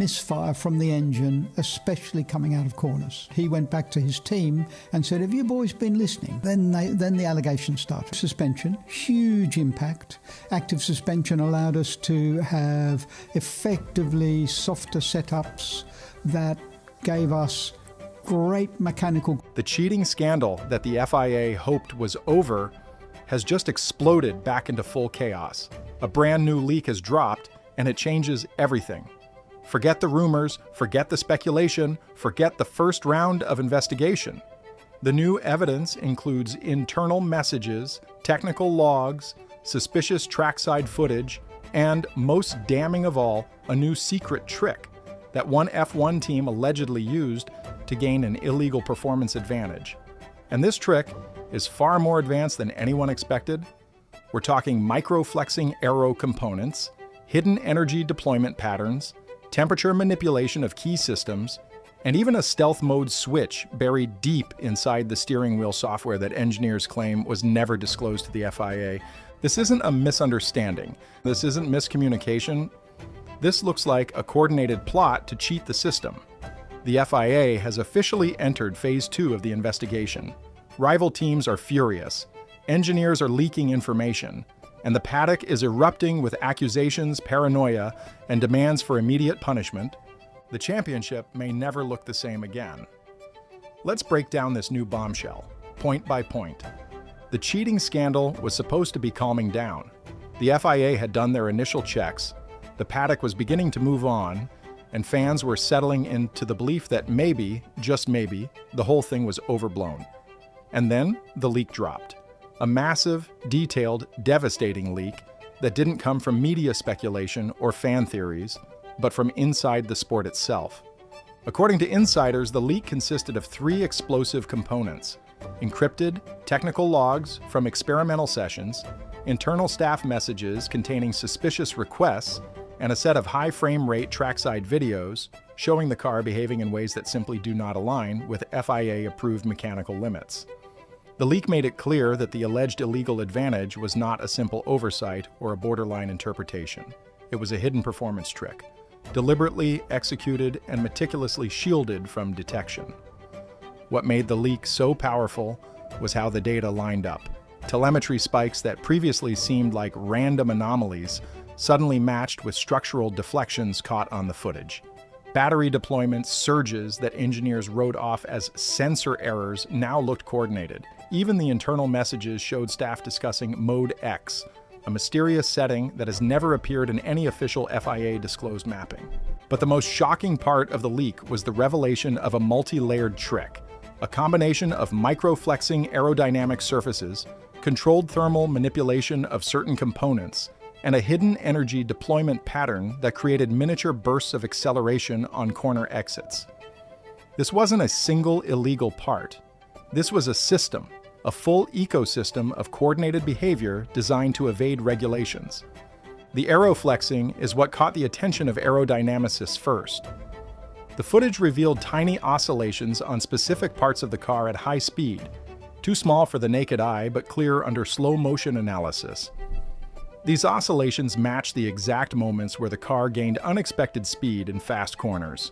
Misfire from the engine, especially coming out of corners. He went back to his team and said, have you boys been listening? Then the allegations started. Suspension, huge impact. Active suspension allowed us to have effectively softer setups that gave us great mechanical. The cheating scandal that the FIA hoped was over has just exploded back into full chaos. A brand new leak has dropped, and it changes everything. Forget the rumors, forget the speculation, forget the first round of investigation. The new evidence includes internal messages, technical logs, suspicious trackside footage, and, most damning of all, a new secret trick that one F1 team allegedly used to gain an illegal performance advantage. And this trick is far more advanced than anyone expected. We're talking micro-flexing aero components, hidden energy deployment patterns, temperature manipulation of key systems, and even a stealth mode switch buried deep inside the steering wheel software that engineers claim was never disclosed to the FIA. This isn't a misunderstanding. This isn't miscommunication. This looks like a coordinated plot to cheat the system. The FIA has officially entered Phase 2 of the investigation. Rival teams are furious. Engineers are leaking information. And the paddock is erupting with accusations, paranoia, and demands for immediate punishment. The championship may never look the same again. Let's break down this new bombshell, point by point. The cheating scandal was supposed to be calming down. The FIA had done their initial checks, the paddock was beginning to move on, and fans were settling into the belief that maybe, just maybe, the whole thing was overblown. And then the leak dropped. A massive, detailed, devastating leak that didn't come from media speculation or fan theories, but from inside the sport itself. According to insiders, the leak consisted of 3 explosive components: encrypted technical logs from experimental sessions, internal staff messages containing suspicious requests, and a set of high frame rate trackside videos showing the car behaving in ways that simply do not align with FIA-approved mechanical limits. The leak made it clear that the alleged illegal advantage was not a simple oversight or a borderline interpretation. It was a hidden performance trick, deliberately executed and meticulously shielded from detection. What made the leak so powerful was how the data lined up. Telemetry spikes that previously seemed like random anomalies suddenly matched with structural deflections caught on the footage. Battery deployment surges that engineers wrote off as sensor errors now looked coordinated. Even the internal messages showed staff discussing Mode X, a mysterious setting that has never appeared in any official FIA-disclosed mapping. But the most shocking part of the leak was the revelation of a multi-layered trick, a combination of micro-flexing aerodynamic surfaces, controlled thermal manipulation of certain components, and a hidden energy deployment pattern that created miniature bursts of acceleration on corner exits. This wasn't a single illegal part. This was a system, a full ecosystem of coordinated behavior designed to evade regulations. The aeroflexing is what caught the attention of aerodynamicists first. The footage revealed tiny oscillations on specific parts of the car at high speed, too small for the naked eye but clear under slow motion analysis. These oscillations matched the exact moments where the car gained unexpected speed in fast corners.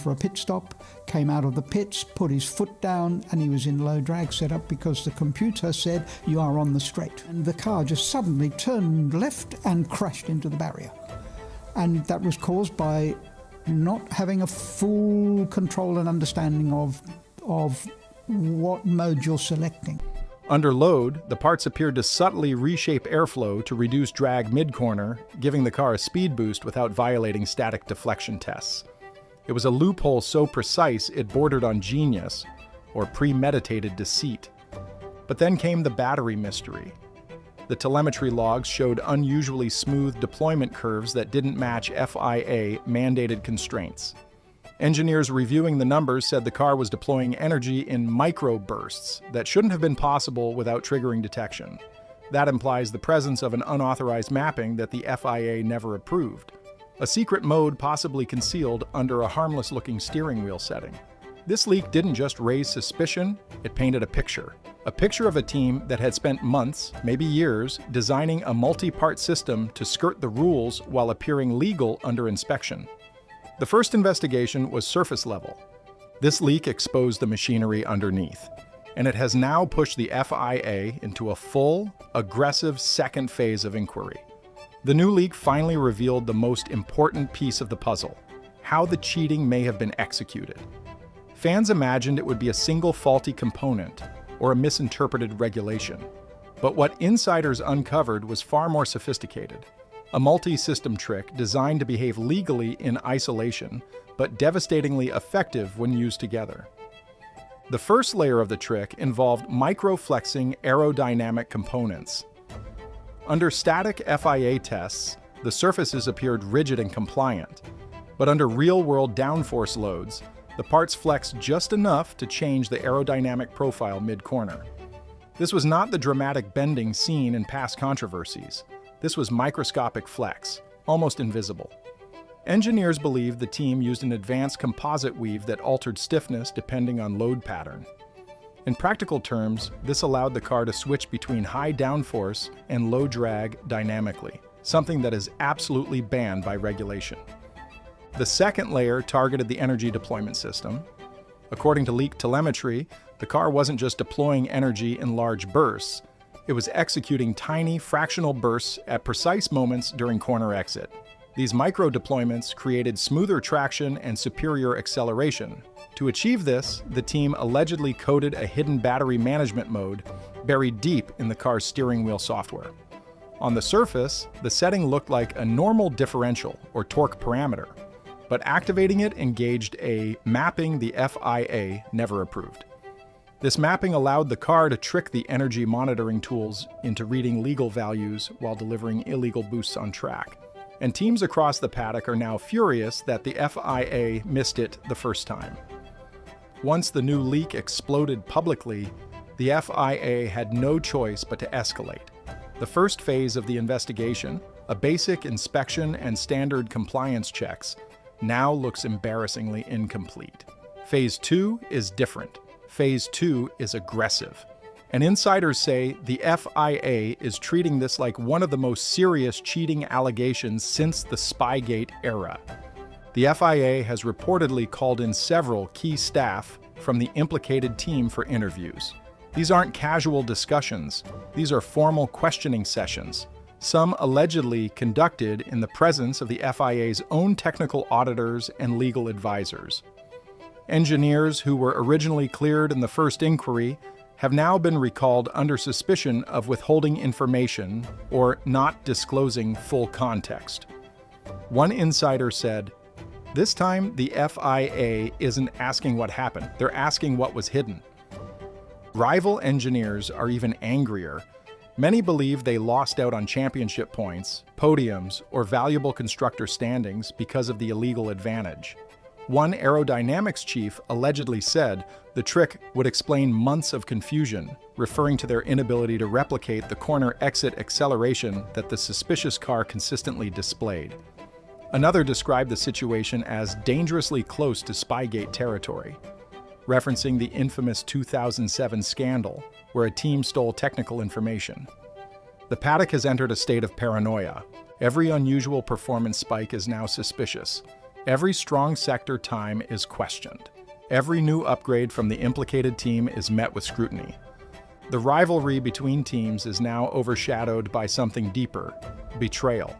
For a pit stop, came out of the pits, put his foot down, and he was in low drag setup because the computer said, you are on the straight. And the car just suddenly turned left and crashed into the barrier. And that was caused by not having a full control and understanding of what mode you're selecting. Under load, the parts appeared to subtly reshape airflow to reduce drag mid-corner, giving the car a speed boost without violating static deflection tests. It was a loophole so precise it bordered on genius, or premeditated deceit. But then came the battery mystery. The telemetry logs showed unusually smooth deployment curves that didn't match FIA-mandated constraints. Engineers reviewing the numbers said the car was deploying energy in microbursts that shouldn't have been possible without triggering detection. That implies the presence of an unauthorized mapping that the FIA never approved, a secret mode possibly concealed under a harmless-looking steering wheel setting. This leak didn't just raise suspicion, it painted a picture of a team that had spent months, maybe years, designing a multi-part system to skirt the rules while appearing legal under inspection. The first investigation was surface level. This leak exposed the machinery underneath, and it has now pushed the FIA into a full, aggressive second phase of inquiry. The new leak finally revealed the most important piece of the puzzle: how the cheating may have been executed. Fans imagined it would be a single faulty component or a misinterpreted regulation. But what insiders uncovered was far more sophisticated. A multi-system trick designed to behave legally in isolation, but devastatingly effective when used together. The first layer of the trick involved micro-flexing aerodynamic components. Under static FIA tests, the surfaces appeared rigid and compliant, but under real-world downforce loads, the parts flexed just enough to change the aerodynamic profile mid-corner. This was not the dramatic bending seen in past controversies. This was microscopic flex, almost invisible. Engineers believed the team used an advanced composite weave that altered stiffness depending on load pattern. In practical terms, this allowed the car to switch between high downforce and low drag dynamically, something that is absolutely banned by regulation. The second layer targeted the energy deployment system. According to leak telemetry, the car wasn't just deploying energy in large bursts, it was executing tiny fractional bursts at precise moments during corner exit. These micro-deployments created smoother traction and superior acceleration. To achieve this, the team allegedly coded a hidden battery management mode buried deep in the car's steering wheel software. On the surface, the setting looked like a normal differential or torque parameter, but activating it engaged a mapping the FIA never approved. This mapping allowed the car to trick the energy monitoring tools into reading legal values while delivering illegal boosts on track. And teams across the paddock are now furious that the FIA missed it the first time. Once the new leak exploded publicly, the FIA had no choice but to escalate. The first phase of the investigation, a basic inspection and standard compliance checks, now looks embarrassingly incomplete. Phase 2 is different. Phase 2 is aggressive. And insiders say the FIA is treating this like one of the most serious cheating allegations since the Spygate era. The FIA has reportedly called in several key staff from the implicated team for interviews. These aren't casual discussions. These are formal questioning sessions, some allegedly conducted in the presence of the FIA's own technical auditors and legal advisors. Engineers who were originally cleared in the first inquiry have now been recalled under suspicion of withholding information or not disclosing full context. One insider said, "This time the FIA isn't asking what happened, they're asking what was hidden." Rival engineers are even angrier. Many believe they lost out on championship points, podiums, or valuable constructor standings because of the illegal advantage. One aerodynamics chief allegedly said the trick would explain months of confusion, referring to their inability to replicate the corner exit acceleration that the suspicious car consistently displayed. Another described the situation as dangerously close to Spygate territory, referencing the infamous 2007 scandal, where a team stole technical information. The paddock has entered a state of paranoia. Every unusual performance spike is now suspicious. Every strong sector time is questioned. Every new upgrade from the implicated team is met with scrutiny. The rivalry between teams is now overshadowed by something deeper: betrayal.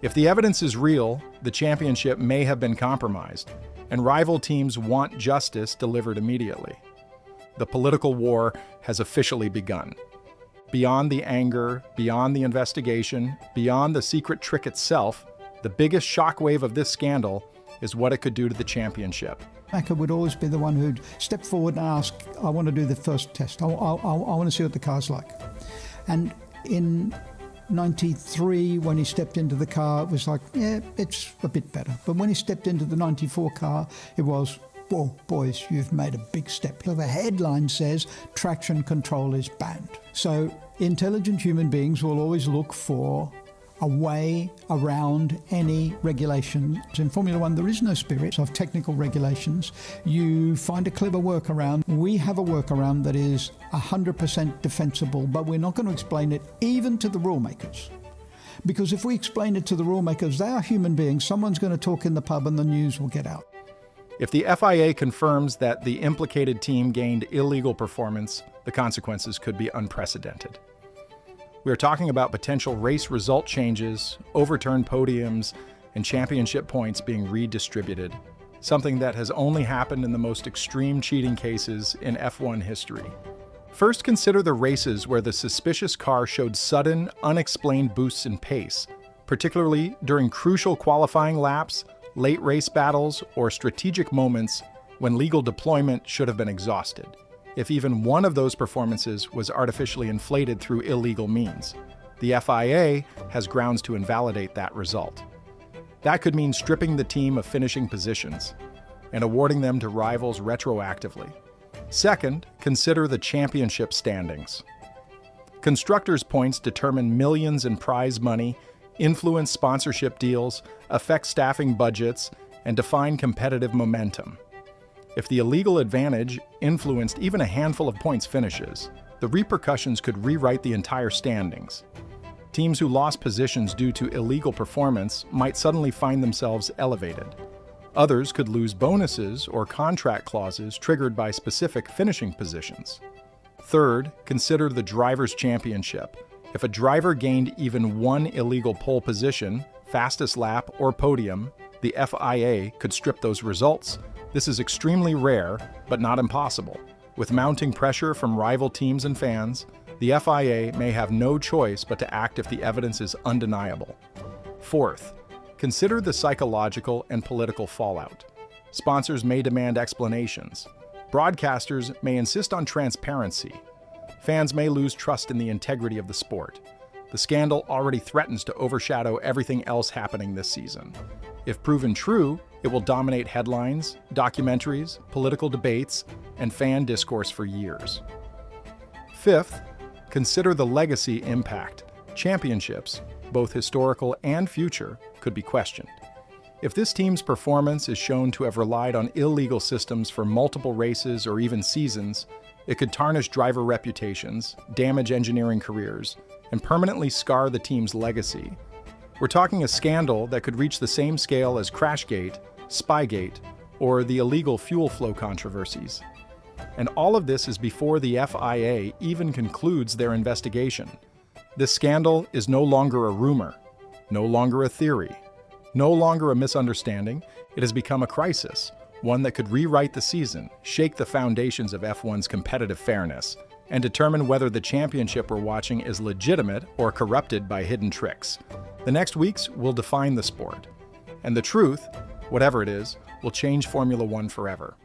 If the evidence is real, the championship may have been compromised, and rival teams want justice delivered immediately. The political war has officially begun. Beyond the anger, beyond the investigation, beyond the secret trick itself, the biggest shockwave of this scandal is what it could do to the championship. Schumacher would always be the one who'd step forward and ask, "I want to do the first test. I want to see what the car's like." And in 93, when he stepped into the car, it was like, yeah, it's a bit better. But when he stepped into the 94 car, it was, whoa, boys, you've made a big step. So the headline says, traction control is banned. So intelligent human beings will always look for a way around any regulations. In Formula One, there is no spirit of technical regulations. You find a clever workaround. We have a workaround that is 100% defensible, but we're not going to explain it even to the rule makers. Because if we explain it to the rule makers, they are human beings. Someone's going to talk in the pub and the news will get out. If the FIA confirms that the implicated team gained illegal performance, the consequences could be unprecedented. We are talking about potential race result changes, overturned podiums, and championship points being redistributed, something that has only happened in the most extreme cheating cases in F1 history. First, consider the races where the suspicious car showed sudden, unexplained boosts in pace, particularly during crucial qualifying laps, late race battles, or strategic moments when legal deployment should have been exhausted, if even one of those performances was artificially inflated through illegal means. The FIA has grounds to invalidate that result. That could mean stripping the team of finishing positions and awarding them to rivals retroactively. Second, consider the championship standings. Constructors' points determine millions in prize money, influence sponsorship deals, affect staffing budgets, and define competitive momentum. If the illegal advantage influenced even a handful of points finishes, the repercussions could rewrite the entire standings. Teams who lost positions due to illegal performance might suddenly find themselves elevated. Others could lose bonuses or contract clauses triggered by specific finishing positions. Third, consider the Drivers' Championship. If a driver gained even one illegal pole position, fastest lap, or podium, the FIA could strip those results. This is extremely rare, but not impossible. With mounting pressure from rival teams and fans, the FIA may have no choice but to act if the evidence is undeniable. Fourth, consider the psychological and political fallout. Sponsors may demand explanations. Broadcasters may insist on transparency. Fans may lose trust in the integrity of the sport. The scandal already threatens to overshadow everything else happening this season. If proven true, it will dominate headlines, documentaries, political debates, and fan discourse for years. Fifth, consider the legacy impact. Championships, both historical and future, could be questioned. If this team's performance is shown to have relied on illegal systems for multiple races or even seasons, it could tarnish driver reputations, damage engineering careers, and permanently scar the team's legacy. We're talking a scandal that could reach the same scale as Crashgate, Spygate, or the illegal fuel flow controversies. And all of this is before the FIA even concludes their investigation. This scandal is no longer a rumor, no longer a theory, no longer a misunderstanding. It has become a crisis, one that could rewrite the season, shake the foundations of F1's competitive fairness, and determine whether the championship we're watching is legitimate or corrupted by hidden tricks. The next weeks will define the sport, and the truth, whatever it is, will change Formula One forever.